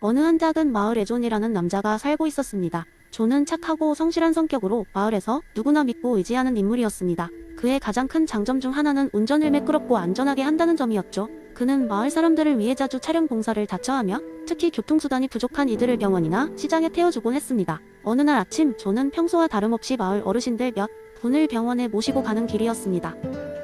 어느 한 작은 마을에 존이라는 남자가 살고 있었습니다. 존은 착하고 성실한 성격으로 마을에서 누구나 믿고 의지하는 인물이었습니다. 그의 가장 큰 장점 중 하나는 운전을 매끄럽고 안전하게 한다는 점이었죠. 그는 마을 사람들을 위해 자주 차량 봉사를 다처하며 특히 교통수단이 부족한 이들을 병원이나 시장에 태워주곤 했습니다. 어느 날 아침 존은 평소와 다름없이 마을 어르신들 몇 분을 병원에 모시고 가는 길이었습니다.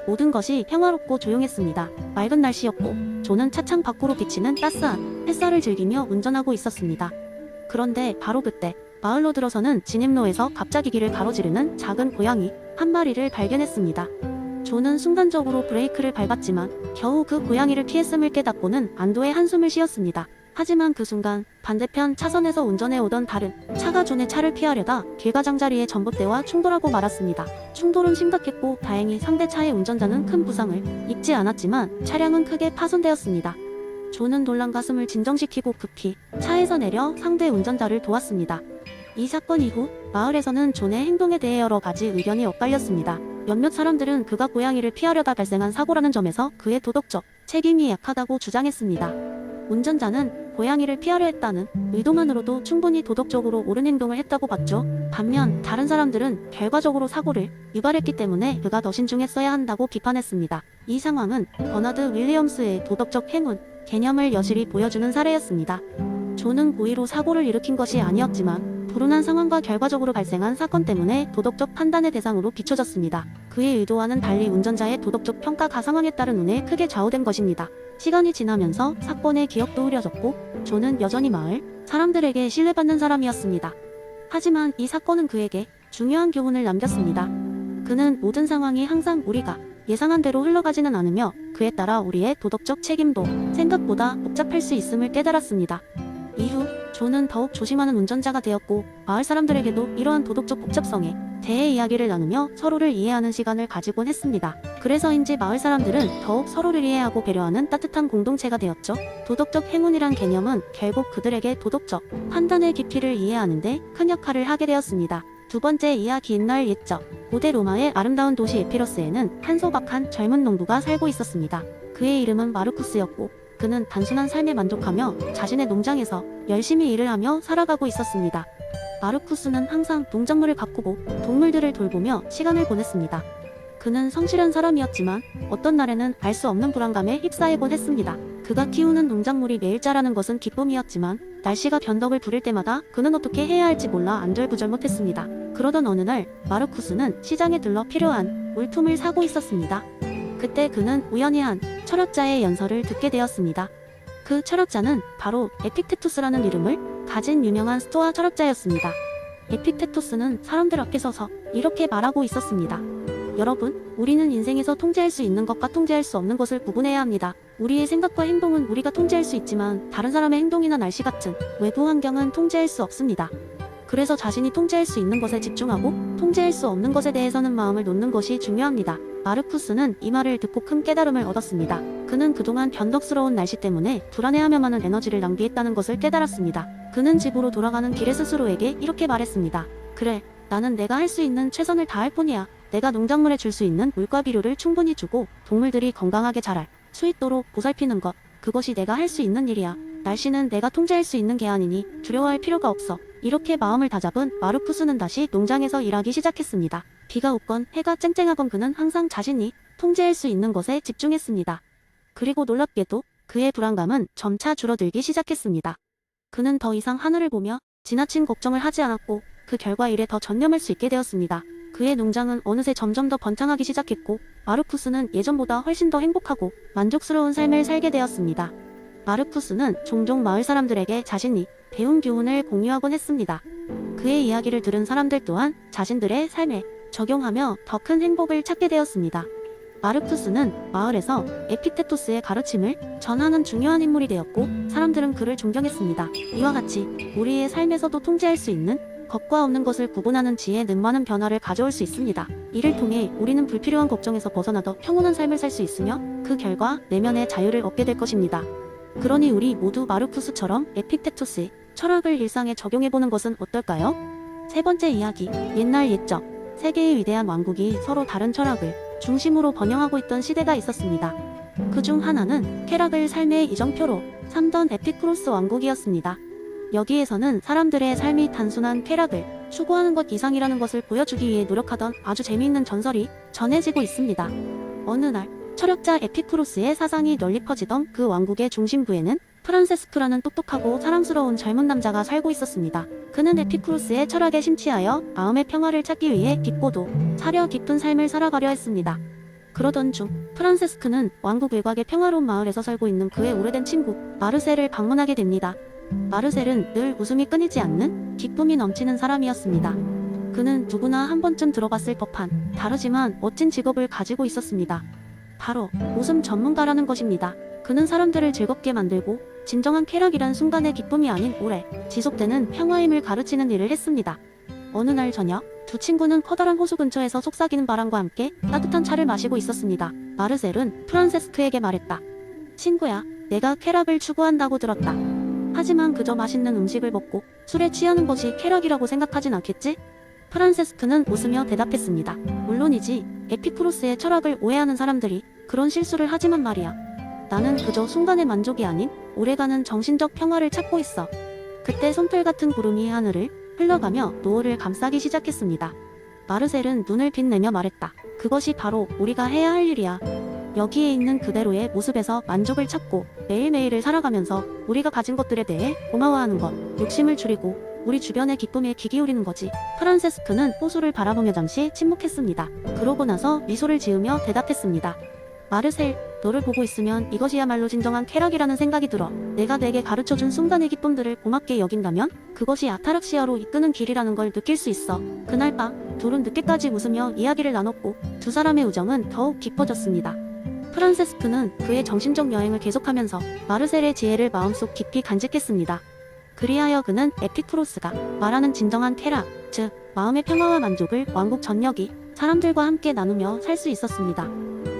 모든 것이 평화롭고 조용했습니다. 맑은 날씨였고 존은 차창 밖으로 비치는 따스한 햇살을 즐기며 운전하고 있었습니다. 그런데 바로 그때 마을로 들어서는 진입로에서 갑자기 길을 가로지르는 작은 고양이 한 마리를 발견했습니다. 존은 순간적으로 브레이크를 밟았지만 겨우 그 고양이를 피했음을 깨닫고는 안도의 한숨을 쉬었습니다. 하지만 그 순간 반대편 차선에서 운전해오던 다른 차가 존의 차를 피하려다 길가장자리에 전봇대와 충돌하고 말았습니다. 충돌은 심각했고 다행히 상대 차의 운전자는 큰 부상을 입지 않았지만 차량은 크게 파손되었습니다. 존은 놀란 가슴을 진정시키고 급히 차에서 내려 상대 운전자를 도왔습니다. 이 사건 이후 마을에서는 존의 행동에 대해 여러 가지 의견이 엇갈렸습니다. 몇몇 사람들은 그가 고양이를 피하려다 발생한 사고라는 점에서 그의 도덕적 책임이 약하다고 주장했습니다. 운전자는 고양이를 피하려 했다는 의도만으로도 충분히 도덕적으로 옳은 행동을 했다고 봤죠. 반면 다른 사람들은 결과적으로 사고를 유발했기 때문에 그가 더 신중했어야 한다고 비판했습니다. 이 상황은 버나드 윌리엄스의 도덕적 행운 개념을 여실히 보여주는 사례였습니다. 존은 고의로 사고를 일으킨 것이 아니었지만 불운한 상황과 결과적으로 발생한 사건 때문에 도덕적 판단의 대상으로 비춰졌습니다. 그의 의도와는 달리 운전자의 도덕적 평가가 상황에 따른 운에 크게 좌우된 것입니다. 시간이 지나면서 사건의 기억도 흐려졌고 존은 여전히 마을 사람들에게 신뢰받는 사람이었습니다. 하지만 이 사건은 그에게 중요한 교훈을 남겼습니다. 그는 모든 상황이 항상 우리가 예상한 대로 흘러가지는 않으며 그에 따라 우리의 도덕적 책임도 생각보다 복잡할 수 있음을 깨달았습니다. 이후 존은 더욱 조심하는 운전자가 되었고 마을 사람들에게도 이러한 도덕적 복잡성에 대해 이야기를 나누며 서로를 이해하는 시간을 가지곤 했습니다. 그래서인지 마을 사람들은 더욱 서로를 이해하고 배려하는 따뜻한 공동체가 되었죠. 도덕적 행운이란 개념은 결국 그들에게 도덕적 판단의 깊이를 이해하는데 큰 역할을 하게 되었습니다. 두 번째 이야기 옛날 옛적 고대 로마의 아름다운 도시 에피러스에는 한 소박한 젊은 농부가 살고 있었습니다. 그의 이름은 마르쿠스였고 그는 단순한 삶에 만족하며 자신의 농장에서 열심히 일을 하며 살아가고 있었습니다. 마르쿠스는 항상 농작물을 가꾸고 동물들을 돌보며 시간을 보냈습니다. 그는 성실한 사람이었지만 어떤 날에는 알 수 없는 불안감에 휩싸이곤 했습니다. 그가 키우는 농작물이 매일 자라는 것은 기쁨이었지만 날씨가 변덕을 부릴 때마다 그는 어떻게 해야 할지 몰라 안절부절 못했습니다. 그러던 어느 날 마르쿠스는 시장에 들러 필요한 물품을 사고 있었습니다. 그때 그는 우연히 한 철학자의 연설을 듣게 되었습니다. 그 철학자는 바로 에픽테토스라는 이름을 가진 유명한 스토아 철학자였습니다. 에픽테토스는 사람들 앞에 서서 이렇게 말하고 있었습니다. 여러분, 우리는 인생에서 통제할 수 있는 것과 통제할 수 없는 것을 구분해야 합니다. 우리의 생각과 행동은 우리가 통제할 수 있지만 다른 사람의 행동이나 날씨 같은 외부 환경은 통제할 수 없습니다. 그래서 자신이 통제할 수 있는 것에 집중하고 통제할 수 없는 것에 대해서는 마음을 놓는 것이 중요합니다. 마르쿠스는 이 말을 듣고 큰 깨달음을 얻었습니다. 그는 그동안 변덕스러운 날씨 때문에 불안해하며 많은 에너지를 낭비했다는 것을 깨달았습니다. 그는 집으로 돌아가는 길에 스스로에게 이렇게 말했습니다. 그래, 나는 내가 할 수 있는 최선을 다할 뿐이야. 내가 농작물에 줄 수 있는 물과 비료를 충분히 주고 동물들이 건강하게 자랄 수 있도록 보살피는 것, 그것이 내가 할 수 있는 일이야. 날씨는 내가 통제할 수 있는 게 아니니 두려워할 필요가 없어. 이렇게 마음을 다잡은 마르쿠스는 다시 농장에서 일하기 시작했습니다. 비가 오건 해가 쨍쨍하건 그는 항상 자신이 통제할 수 있는 것에 집중했습니다. 그리고 놀랍게도 그의 불안감은 점차 줄어들기 시작했습니다. 그는 더 이상 하늘을 보며 지나친 걱정을 하지 않았고 그 결과 일에 더 전념할 수 있게 되었습니다. 그의 농장은 어느새 점점 더 번창하기 시작했고 마르쿠스는 예전보다 훨씬 더 행복하고 만족스러운 삶을 살게 되었습니다. 마르쿠스는 종종 마을 사람들에게 자신이 배운 교훈을 공유하곤 했습니다. 그의 이야기를 들은 사람들 또한 자신들의 삶에 적용하며 더 큰 행복을 찾게 되었습니다. 마르쿠스는 마을에서 에픽테토스의 가르침을 전하는 중요한 인물이 되었고 사람들은 그를 존경했습니다. 이와 같이 우리의 삶에서도 통제할 수 있는 것과 없는 것을 구분하는 지혜는 많은 변화를 가져올 수 있습니다. 이를 통해 우리는 불필요한 걱정에서 벗어나 더 평온한 삶을 살 수 있으며 그 결과 내면의 자유를 얻게 될 것입니다. 그러니 우리 모두 마르쿠스처럼 에픽테토스의 철학을 일상에 적용해보는 것은 어떨까요? 세 번째 이야기, 옛날 옛적 세계의 위대한 왕국이 서로 다른 철학을 중심으로 번영하고 있던 시대가 있었습니다. 그 중 하나는 쾌락을 삶의 이정표로 삼던 에피쿠로스 왕국이었습니다. 여기에서는 사람들의 삶이 단순한 쾌락을 추구하는 것 이상이라는 것을 보여주기 위해 노력하던 아주 재미있는 전설이 전해지고 있습니다. 어느 날 철학자 에피쿠로스의 사상이 널리 퍼지던 그 왕국의 중심부에는 프란세스크라는 똑똑하고 사랑스러운 젊은 남자가 살고 있었습니다. 그는 에피쿠로스의 철학에 심취하여 마음의 평화를 찾기 위해 깊고도 사려 깊은 삶을 살아가려 했습니다. 그러던 중 프란세스크는 왕국 외곽의 평화로운 마을에서 살고 있는 그의 오래된 친구 마르셀을 방문하게 됩니다. 마르셀은 늘 웃음이 끊이지 않는 기쁨이 넘치는 사람이었습니다. 그는 누구나 한 번쯤 들어봤을 법한 다르지만 멋진 직업을 가지고 있었습니다. 바로 웃음 전문가라는 것입니다. 그는 사람들을 즐겁게 만들고 진정한 쾌락이란 순간의 기쁨이 아닌 오래 지속되는 평화임을 가르치는 일을 했습니다. 어느 날 저녁 두 친구는 커다란 호수 근처에서 속삭이는 바람과 함께 따뜻한 차를 마시고 있었습니다. 마르셀은 프란세스크에게 말했다. 친구야, 내가 쾌락을 추구한다고 들었다. 하지만 그저 맛있는 음식을 먹고 술에 취하는 것이 쾌락이라고 생각하진 않겠지? 프란세스크는 웃으며 대답했습니다. 물론이지. 에피쿠로스의 철학을 오해하는 사람들이 그런 실수를 하지만 말이야. 나는 그저 순간의 만족이 아닌 오래가는 정신적 평화를 찾고 있어. 그때 솜털 같은 구름이 하늘을 흘러가며 노을을 감싸기 시작했습니다. 마르셀은 눈을 빛내며 말했다. 그것이 바로 우리가 해야 할 일이야. 여기에 있는 그대로의 모습에서 만족을 찾고 매일매일을 살아가면서 우리가 가진 것들에 대해 고마워하는 것, 욕심을 줄이고 우리 주변의 기쁨에 귀 기울이는 거지. 프란세스크는 호수를 바라보며 잠시 침묵했습니다. 그러고 나서 미소를 지으며 대답했습니다. 마르셀, 너를 보고 있으면 이것이야말로 진정한 쾌락이라는 생각이 들어. 내가 내게 가르쳐준 순간의 기쁨들을 고맙게 여긴다면 그것이 아타락시아로 이끄는 길이라는 걸 느낄 수 있어. 그날 밤 둘은 늦게까지 웃으며 이야기를 나눴고 두 사람의 우정은 더욱 깊어졌습니다. 프란세스크는 그의 정신적 여행을 계속하면서 마르셀의 지혜를 마음속 깊이 간직했습니다. 그리하여 그는 에피쿠로스가 말하는 진정한 쾌락, 즉 마음의 평화와 만족을 왕국 전역이 사람들과 함께 나누며 살 수 있었습니다.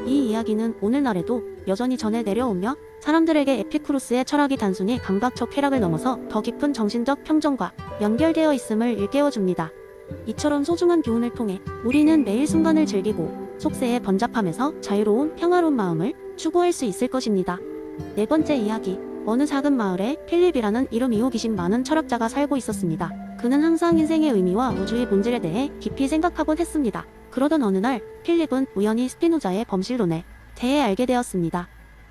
이 이야기는 오늘날에도 여전히 전해 내려오며 사람들에게 에피쿠로스의 철학이 단순히 감각적 쾌락을 넘어서 더 깊은 정신적 평정과 연결되어 있음을 일깨워줍니다. 이처럼 소중한 교훈을 통해 우리는 매일 순간을 즐기고 속세의 번잡함에서 자유로운 평화로운 마음을 추구할 수 있을 것입니다. 네 번째 이야기. 어느 작은 마을에 필립이라는 이름 이호기심 많은 철학자가 살고 있었습니다. 그는 항상 인생의 의미와 우주의 본질에 대해 깊이 생각하곤 했습니다. 그러던 어느 날 필립은 우연히 스피노자의 범실론에 대해 알게 되었습니다.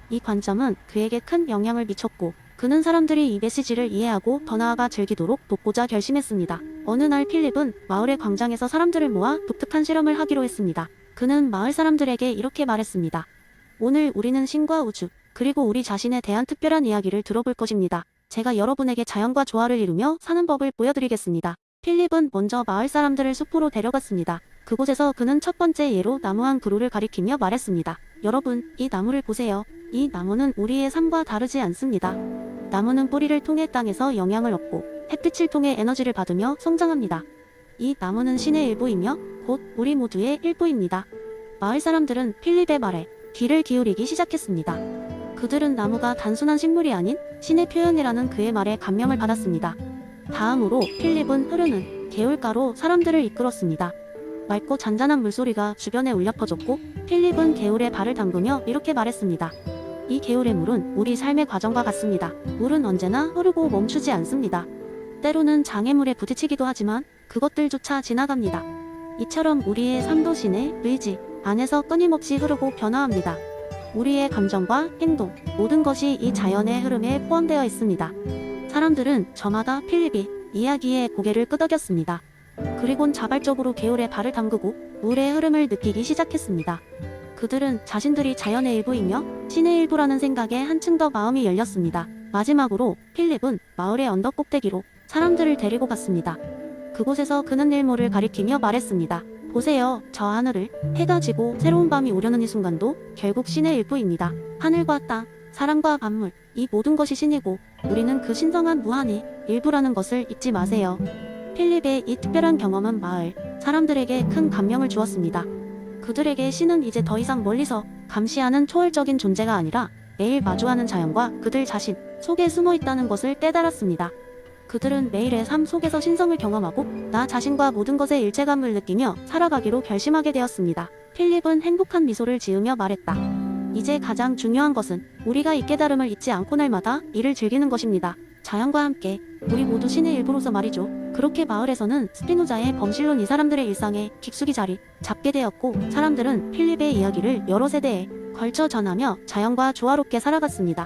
이 관점은 그에게 큰 영향을 미쳤고 그는 사람들이 이 메시지를 이해하고 더 나아가 즐기도록 돕고자 결심했습니다. 어느 날 필립은 마을의 광장에서 사람들을 모아 독특한 실험을 하기로 했습니다. 그는 마을 사람들에게 이렇게 말했습니다. 오늘 우리는 신과 우주, 그리고 우리 자신에 대한 특별한 이야기를 들어볼 것입니다. 제가 여러분에게 자연과 조화를 이루며 사는 법을 보여드리겠습니다. 필립은 먼저 마을 사람들을 숲으로 데려갔습니다. 그곳에서 그는 첫 번째 예로 나무 한 그루를 가리키며 말했습니다. 여러분, 이 나무를 보세요. 이 나무는 우리의 삶과 다르지 않습니다. 나무는 뿌리를 통해 땅에서 영양을 얻고 햇빛을 통해 에너지를 받으며 성장합니다. 이 나무는 신의 일부이며 곧 우리 모두의 일부입니다. 마을 사람들은 필립의 말에 귀를 기울이기 시작했습니다. 그들은 나무가 단순한 식물이 아닌 신의 표현이라는 그의 말에 감명을 받았습니다. 다음으로 필립은 흐르는 개울가로 사람들을 이끌었습니다. 맑고 잔잔한 물소리가 주변에 울려 퍼졌고 필립은 개울에 발을 담그며 이렇게 말했습니다. 이 개울의 물은 우리 삶의 과정과 같습니다. 물은 언제나 흐르고 멈추지 않습니다. 때로는 장애물에 부딪히기도 하지만 그것들조차 지나갑니다. 이처럼 우리의 삶도 신의 의지 안에서 끊임없이 흐르고 변화합니다. 우리의 감정과 행동, 모든 것이 이 자연의 흐름에 포함되어 있습니다. 사람들은 저마다 필립이 이야기에 고개를 끄덕였습니다. 그리곤 자발적으로 개울에 발을 담그고 물의 흐름을 느끼기 시작했습니다. 그들은 자신들이 자연의 일부이며 신의 일부라는 생각에 한층 더 마음이 열렸습니다. 마지막으로 필립은 마을의 언덕 꼭대기로 사람들을 데리고 갔습니다. 그곳에서 그는 일몰을 가리키며 말했습니다. 보세요, 저 하늘을. 해가 지고 새로운 밤이 오려는 이 순간도 결국 신의 일부입니다. 하늘과 땅, 사람과 만물, 이 모든 것이 신이고 우리는 그 신성한 무한의 일부라는 것을 잊지 마세요. 필립의 이 특별한 경험은 마을 사람들에게 큰 감명을 주었습니다. 그들에게 신은 이제 더 이상 멀리서 감시하는 초월적인 존재가 아니라 매일 마주하는 자연과 그들 자신 속에 숨어 있다는 것을 깨달았습니다. 그들은 매일의 삶 속에서 신성을 경험하고 나 자신과 모든 것의 일체감을 느끼며 살아가기로 결심하게 되었습니다. 필립은 행복한 미소를 지으며 말했다. 이제 가장 중요한 것은 우리가 이 깨달음을 잊지 않고 날마다 이를 즐기는 것입니다. 자연과 함께 우리 모두 신의 일부로서 말이죠. 그렇게 마을에서는 스피노자의 범실론 이 사람들의 일상에 깊숙이 자리 잡게 되었고 사람들은 필립의 이야기를 여러 세대에 걸쳐 전하며 자연과 조화롭게 살아갔습니다.